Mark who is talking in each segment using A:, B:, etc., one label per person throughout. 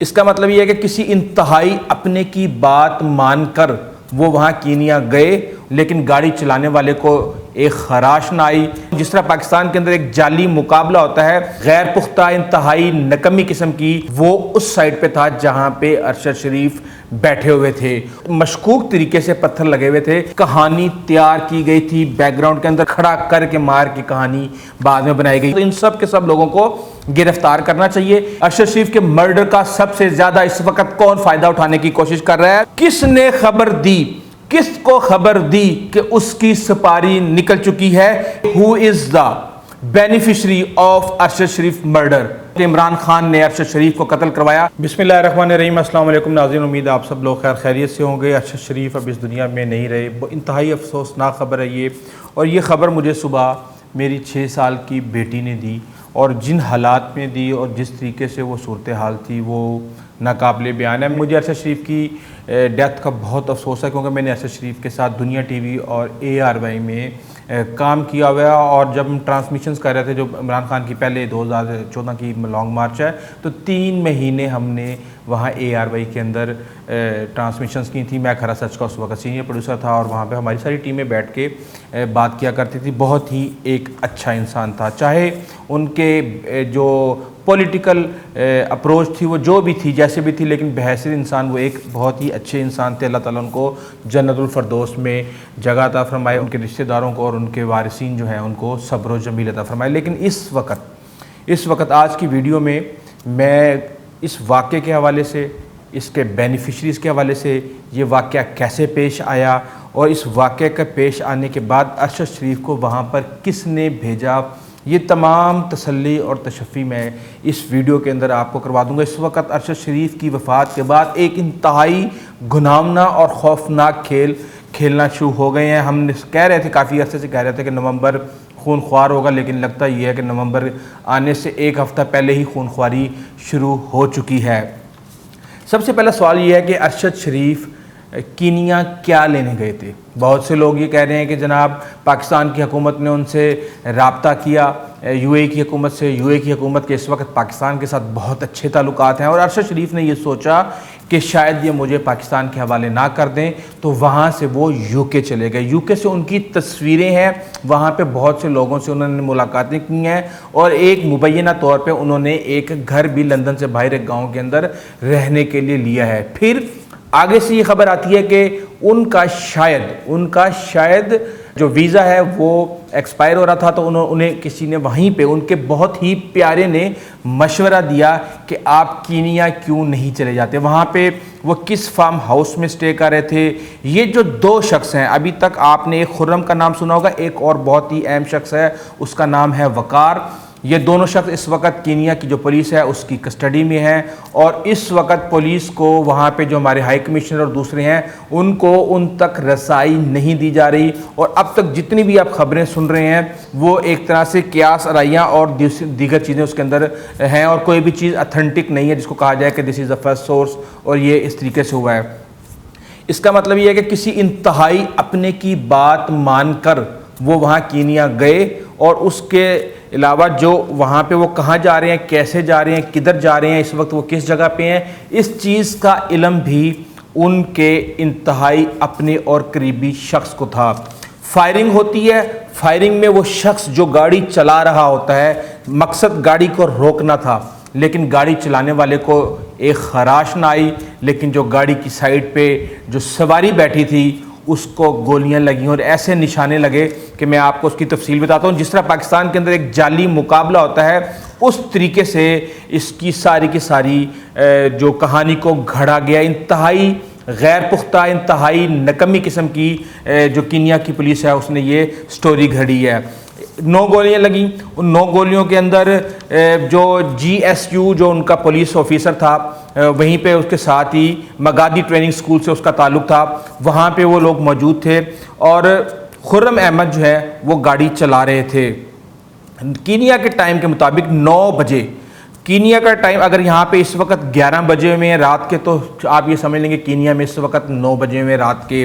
A: اس کا مطلب یہ ہے کہ کسی انتہائی اپنے کی بات مان کر وہ وہاں کینیا گئے، لیکن گاڑی چلانے والے کو ایک خراش نہ آئی۔ جس طرح پاکستان کے اندر ایک جعلی مقابلہ ہوتا ہے غیر پختہ انتہائی نکمی قسم کی، وہ اس سائڈ پہ تھا جہاں پہ ارشد شریف بیٹھے ہوئے تھے، مشکوک طریقے سے پتھر لگے ہوئے تھے، کہانی تیار کی گئی تھی، بیک گراؤنڈ کے اندر کھڑا کر کے مار کی کہانی بعد میں بنائی گئی۔ تو ان سب کے سب لوگوں کو گرفتار کرنا چاہیے۔ ارشد شریف کے مرڈر کا سب سے زیادہ اس وقت کون فائدہ اٹھانے کی کوشش کر رہا ہے؟ کس نے خبر دی، کس کو خبر دی کہ اس کی سپاری نکل چکی ہے؟ Who is the beneficiary of Arshad Sharif murder? Imran Khan نے ارشد شریف کو قتل کروایا۔ بسم اللہ الرحمن الرحیم۔ السلام علیکم ناظرین، امید ہے آپ سب لوگ خیر خیریت سے ہوں گے۔ ارشد شریف اب اس دنیا میں نہیں رہے، انتہائی افسوسناک خبر ہے یہ، اور یہ خبر مجھے صبح میری 6 سال کی بیٹی نے دی، اور جن حالات میں دی اور جس طریقے سے وہ صورتحال تھی وہ ناقابل بیان ہے۔ مجھے ارشد شریف کی ڈیتھ کا بہت افسوس ہے، کیونکہ میں نے ارشد شریف کے ساتھ دنیا ٹی وی اور ARY میں کام کیا ہوا ہے، اور جب ہم ٹرانسمیشنز کر رہے تھے جو عمران خان کی پہلے 2014 کی لانگ مارچ ہے، تو 3 مہینے ہم نے وہاں ARY کے اندر ٹرانسمیشنز کی تھی۔ میں کھرا سچ کا اس وقت سینئر پروڈیوسر تھا، اور وہاں پہ ہماری ساری ٹیمیں بیٹھ کے بات کیا کرتی تھی۔ بہت ہی ایک اچھا انسان تھا، چاہے ان کے جو پولیٹیکل اپروچ تھی وہ جو بھی تھی جیسے بھی تھی، لیکن بحیثیت انسان وہ ایک بہت ہی اچھے انسان تھے۔ اللہ تعالیٰ ان کو جنت الفردوس میں جگہ عطا فرمائے، ان کے رشتہ داروں کو اور ان کے وارثین جو ہیں ان کو صبر و جمیل عطا فرمائے۔ لیکن اس وقت آج کی ویڈیو میں اس واقعے کے حوالے سے، اس کے بینیفیشریز کے حوالے سے، یہ واقعہ کیسے پیش آیا، اور اس واقعے کا پیش آنے کے بعد ارشد شریف کو وہاں پر کس نے بھیجا، یہ تمام تسلی اور تشفی میں اس ویڈیو کے اندر آپ کو کروا دوں گا۔ اس وقت ارشد شریف کی وفات کے بعد ایک انتہائی گھناؤنا اور خوفناک کھیل کھیلنا شروع ہو گئے ہیں۔ ہم کہہ رہے تھے، کافی عرصے سے کہہ رہے تھے کہ نومبر خون خوار ہوگا، لیکن لگتا یہ ہے کہ نومبر آنے سے 1 ہفتہ پہلے ہی خون خواری شروع ہو چکی ہے۔ سب سے پہلا سوال یہ ہے کہ ارشد شریف کینیا کیا لینے گئے تھے؟ بہت سے لوگ یہ کہہ رہے ہیں کہ جناب پاکستان کی حکومت نے ان سے رابطہ کیا، UAE کی حکومت سے۔ UAE کی حکومت کے اس وقت پاکستان کے ساتھ بہت اچھے تعلقات ہیں، اور ارشد شریف نے یہ سوچا کہ شاید یہ مجھے پاکستان کے حوالے نہ کر دیں، تو وہاں سے وہ UK چلے گئے۔ UK سے ان کی تصویریں ہیں، وہاں پہ بہت سے لوگوں سے انہوں نے ملاقاتیں کی ہیں، اور ایک مبینہ طور پہ انہوں نے ایک گھر بھی لندن سے باہر ایک گاؤں کے اندر رہنے کے لیے لیا ہے۔ پھر آگے سے یہ خبر آتی ہے کہ ان کا شاید جو ویزا ہے وہ ایکسپائر ہو رہا تھا، تو انہیں کسی نے وہیں پہ ان کے بہت ہی پیارے نے مشورہ دیا کہ آپ کینیا کیوں نہیں چلے جاتے۔ وہاں پہ وہ کس فارم ہاؤس میں سٹے کر رہے تھے؟ یہ جو 2 شخص ہیں، ابھی تک آپ نے ایک خرم کا نام سنا ہوگا، ایک اور بہت ہی اہم شخص ہے، اس کا نام ہے وقار۔ یہ دونوں شخص اس وقت کینیا کی جو پولیس ہے اس کی کسٹڈی میں ہیں، اور اس وقت پولیس کو وہاں پہ جو ہمارے ہائی کمشنر اور دوسرے ہیں ان کو ان تک رسائی نہیں دی جا رہی، اور اب تک جتنی بھی آپ خبریں سن رہے ہیں وہ ایک طرح سے قیاس آرائیاں اور دیگر چیزیں اس کے اندر ہیں، اور کوئی بھی چیز اتھینٹک نہیں ہے جس کو کہا جائے کہ دس از دا فرسٹ سورس اور یہ اس طریقے سے ہوا ہے۔ اس کا مطلب یہ ہے کہ کسی انتہائی اپنے کی بات مان کر وہ وہاں کینیا گئے، اور اس کے علاوہ جو وہاں پہ وہ کہاں جا رہے ہیں، کیسے جا رہے ہیں، کدھر جا رہے ہیں، اس وقت وہ کس جگہ پہ ہیں، اس چیز کا علم بھی ان کے انتہائی اپنے اور قریبی شخص کو تھا۔ فائرنگ ہوتی ہے، فائرنگ میں وہ شخص جو گاڑی چلا رہا ہوتا ہے، مقصد گاڑی کو روکنا تھا، لیکن گاڑی چلانے والے کو ایک خراش نہ آئی، لیکن جو گاڑی کی سائڈ پہ جو سواری بیٹھی تھی اس کو گولیاں لگیں، اور ایسے نشانے لگے کہ میں آپ کو اس کی تفصیل بتاتا ہوں۔ جس طرح پاکستان کے اندر ایک جعلی مقابلہ ہوتا ہے، اس طریقے سے اس کی ساری جو کہانی کو گھڑا گیا۔ انتہائی غیر پختہ، انتہائی نکمی قسم کی جو کینیا کی پولیس ہے اس نے یہ سٹوری گھڑی ہے۔ 9 گولیاں لگیں، ان 9 گولیوں کے اندر جو GSU جو ان کا پولیس آفیسر تھا، وہیں پہ اس کے ساتھ ہی مگادی ٹریننگ سکول سے اس کا تعلق تھا، وہاں پہ وہ لوگ موجود تھے، اور خرم احمد جو ہے وہ گاڑی چلا رہے تھے۔ کینیا کے ٹائم کے مطابق 9 بجے، کینیا کا ٹائم اگر یہاں پہ اس وقت 11 بجے میں رات کے، تو آپ یہ سمجھ لیں گے کینیا میں اس وقت 9 بجے میں رات کے۔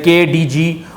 A: KDG,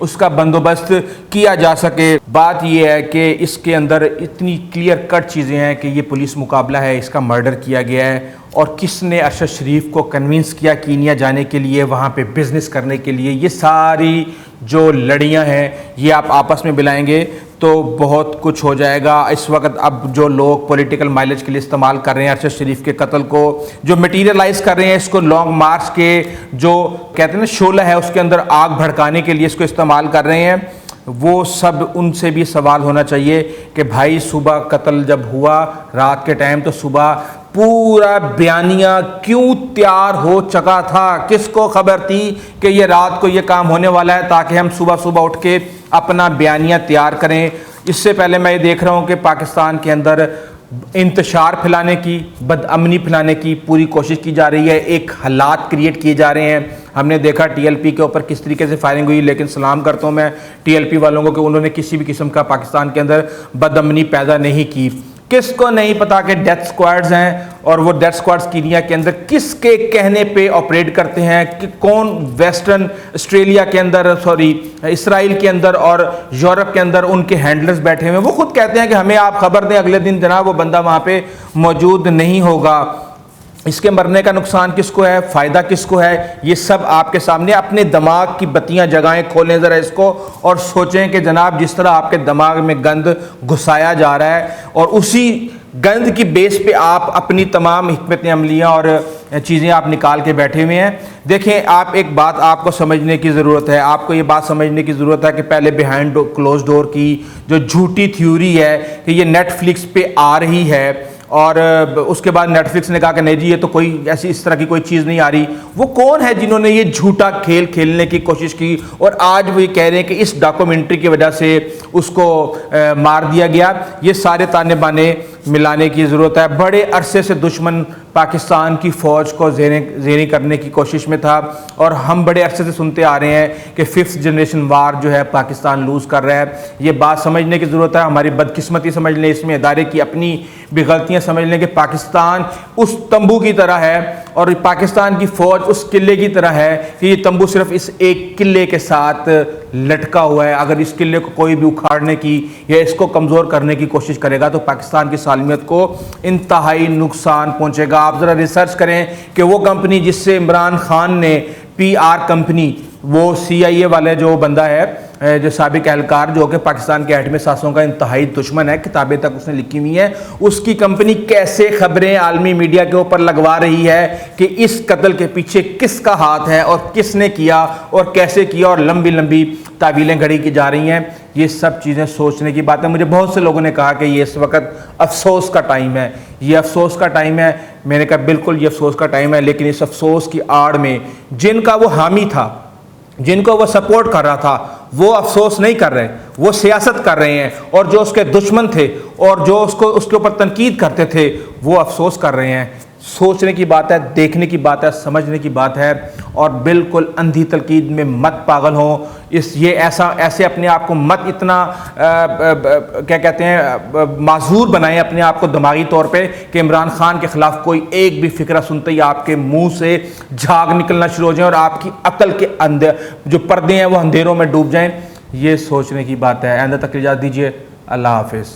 A: اس کا بندوبست کیا جا سکے۔ بات یہ ہے کہ اس کے اندر اتنی کلیئر کٹ چیزیں ہیں کہ یہ پولیس مقابلہ ہے، اس کا مرڈر کیا گیا ہے، اور کس نے ارشد شریف کو کنونس کیا کینیا جانے کے لیے، وہاں پہ بزنس کرنے کے لیے، یہ ساری جو لڑیاں ہیں یہ آپ آپس میں ملائیں گے تو بہت کچھ ہو جائے گا۔ اس وقت اب جو لوگ پولیٹیکل مائلیج کے لیے استعمال کر رہے ہیں ارشد شریف کے قتل کو، جو میٹیریلائز کر رہے ہیں اس کو لانگ مارچ کے جو کہتے ہیں نا شعلہ ہے اس کے اندر آگ بھڑکانے کے لیے اس کو استعمال کر رہے ہیں، وہ سب ان سے بھی سوال ہونا چاہیے کہ بھائی صبح قتل جب ہوا رات کے ٹائم تو صبح پورا بیانیہ کیوں تیار ہو چکا تھا؟ کس کو خبر تھی کہ یہ رات کو یہ کام ہونے والا ہے تاکہ ہم صبح صبح اٹھ کے اپنا بیانیہ تیار کریں؟ اس سے پہلے میں یہ دیکھ رہا ہوں کہ پاکستان کے اندر انتشار پھیلانے کی، بد امنی پھیلانے کی پوری کوشش کی جا رہی ہے، ایک حالات کریٹ کیے جا رہے ہیں۔ ہم نے دیکھا ٹی ایل پی کے اوپر کس طریقے سے فائرنگ ہوئی، لیکن سلام کرتا ہوں میں ٹی ایل پی والوں کو کہ انہوں نے کسی بھی قسم کا پاکستان کے اندر بد امنی پیدا نہیں کی۔ کس کو نہیں پتا کہ ڈیتھ سکواڈز ہیں، اور وہ ڈیتھ سکواڈز کینیا کے اندر کس کے کہنے پہ آپریٹ کرتے ہیں، کہ کون ویسٹرن آسٹریلیا کے اندر اسرائیل کے اندر اور یورپ کے اندر ان کے ہینڈلرز بیٹھے ہوئے ہیں، وہ خود کہتے ہیں کہ ہمیں آپ خبر دیں، اگلے دن جناب وہ بندہ وہاں پہ موجود نہیں ہوگا۔ اس کے مرنے کا نقصان کس کو ہے، فائدہ کس کو ہے، یہ سب آپ کے سامنے۔ اپنے دماغ کی بتیاں جگائیں، کھولیں ذرا اس کو اور سوچیں کہ جناب جس طرح آپ کے دماغ میں گند گھسایا جا رہا ہے اور اسی گند کی بیس پہ آپ اپنی تمام حکمت عملیاں اور چیزیں آپ نکال کے بیٹھے ہوئے ہیں۔ دیکھیں آپ ایک بات آپ کو سمجھنے کی ضرورت ہے، آپ کو یہ بات سمجھنے کی ضرورت ہے کہ پہلے بیہائنڈ کلوز ڈور کی جو جھوٹی تھیوری ہے کہ یہ نیٹ فلکس پہ آ رہی ہے، اور اس کے بعد نیٹ فلکس نے کہا کہ نہیں جی یہ تو کوئی ایسی اس طرح کی کوئی چیز نہیں آ رہی، وہ کون ہے جنہوں نے یہ جھوٹا کھیل کھیلنے کی کوشش کی اور آج وہ یہ کہہ رہے ہیں کہ اس ڈاکومنٹری کی وجہ سے اس کو مار دیا گیا؟ یہ سارے تانے بانے ملانے کی ضرورت ہے۔ بڑے عرصے سے دشمن پاکستان کی فوج کو زیریں کرنے کی کوشش میں تھا، اور ہم بڑے عرصے سے سنتے آ رہے ہیں کہ 5th جنریشن وار جو ہے پاکستان لوز کر رہا ہے۔ یہ بات سمجھنے کی ضرورت ہے، ہماری بدقسمتی سمجھ لیں، اس میں ادارے کی اپنی بھی غلطیاں سمجھ لیں کہ پاکستان اس تمبو کی طرح ہے اور پاکستان کی فوج اس قلعے کی طرح ہے کہ یہ تمبو صرف اس ایک قلعے کے ساتھ لٹکا ہوا ہے۔ اگر اس قلعے کو کوئی بھی اکھاڑنے کی یا اس کو کمزور کرنے کی کوشش کرے گا تو پاکستان کی سالمیت کو انتہائی نقصان پہنچے گا۔ آپ ذرا ریسرچ کریں کہ وہ کمپنی جس سے عمران خان نے پی آر کمپنی، وہ سی آئی اے والے جو بندہ ہے جو سابق اہلکار جو کہ پاکستان کے ایٹمی سازوں کا انتہائی دشمن ہے، کتابیں تک اس نے لکھی ہوئی ہیں، اس کی کمپنی کیسے خبریں عالمی میڈیا کے اوپر لگوا رہی ہے کہ اس قتل کے پیچھے کس کا ہاتھ ہے اور کس نے کیا اور کیسے کیا، اور لمبی لمبی تعویلیں گھڑی کی جا رہی ہیں۔ یہ سب چیزیں سوچنے کی بات ہے۔ مجھے بہت سے لوگوں نے کہا کہ یہ اس وقت افسوس کا ٹائم ہے، یہ افسوس کا ٹائم ہے۔ میں نے کہا بالکل یہ افسوس کا ٹائم ہے، لیکن اس افسوس کی آڑ میں جن کا وہ حامی تھا، جن کو وہ سپورٹ کر رہا تھا، وہ افسوس نہیں کر رہے، وہ سیاست کر رہے ہیں، اور جو اس کے دشمن تھے اور جو اس کے اوپر تنقید کرتے تھے وہ افسوس کر رہے ہیں۔ سوچنے کی بات ہے، دیکھنے کی بات ہے، سمجھنے کی بات ہے، اور بالکل اندھی تنقید میں مت پاگل ہوں۔ ایسے اپنے آپ کو مت اتنا کیا کہتے ہیں معذور بنائیں اپنے آپ کو دماغی طور پہ کہ عمران خان کے خلاف کوئی ایک بھی فکرہ سنتے ہی آپ کے منہ سے جھاگ نکلنا شروع ہو جائیں اور آپ کی عقل کے اندر جو پردے ہیں وہ اندھیروں میں ڈوب جائیں۔ یہ سوچنے کی بات ہے۔ آئندہ تک اجازت دیجیے، اللہ حافظ۔